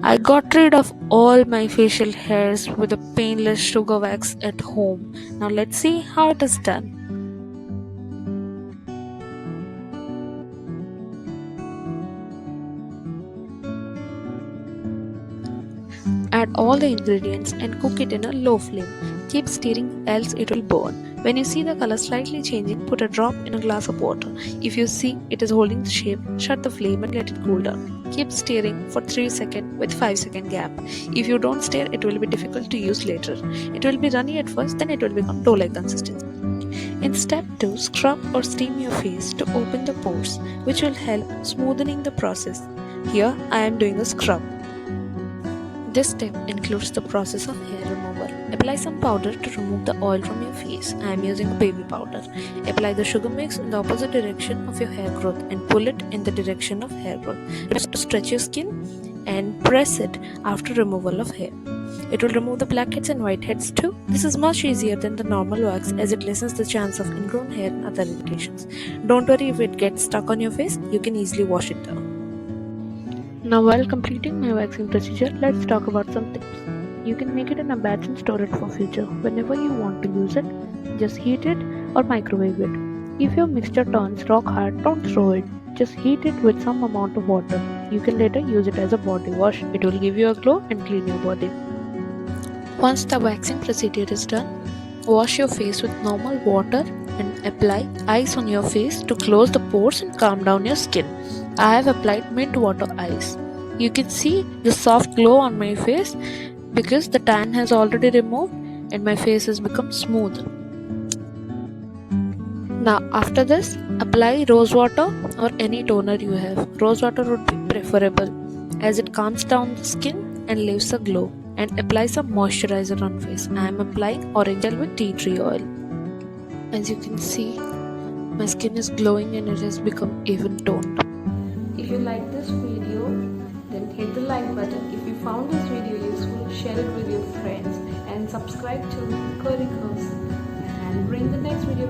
I got rid of all my facial hairs with a painless sugar wax at home. Now let's see how it is done. Add all the ingredients and cook it in a low flame. Keep stirring else it will burn. When you see the color slightly changing, put a drop in a glass of water. If you see it is holding the shape, shut the flame and let it cool down. Keep stirring for 3 seconds with 5-second gap. If you don't stir, it will be difficult to use later. It will be runny at first, then it will become dough-like consistency. In step 2, scrub or steam your face to open the pores, which will help smoothening the process. Here I am doing a scrub. This step includes the process of hair removal. Apply some powder to remove the oil from your face. I am using baby powder. Apply the sugar mix in the opposite direction of your hair growth and pull it in the direction of hair growth. Just to stretch your skin and press it after removal of hair. It will remove the blackheads and whiteheads too. This is much easier than the normal wax as it lessens the chance of ingrown hair and other irritations. Don't worry if it gets stuck on your face, you can easily wash it down. Now while completing my waxing procedure, let's talk about some tips. You can make it in a batch and store it for future. Whenever you want to use it, just heat it or microwave it. If your mixture turns rock hard, don't throw it. Just heat it with some amount of water. You can later use it as a body wash. It will give you a glow and clean your body. Once the waxing procedure is done, wash your face with normal water and apply ice on your face to close the pores and calm down your skin. I have applied mint water ice. You can see the soft glow on my face because the tan has already removed and my face has become smooth. Now after this, apply rose water or any toner you have. Rose water would be preferable as it calms down the skin and leaves a glow. And apply some moisturizer on face. I am applying orange gel with tea tree oil. As you can see, my skin is glowing and it has become even toned. If you like this video, then hit the like button. If you found this video useful, share it with your friends and subscribe to Curry Curves and bring the next video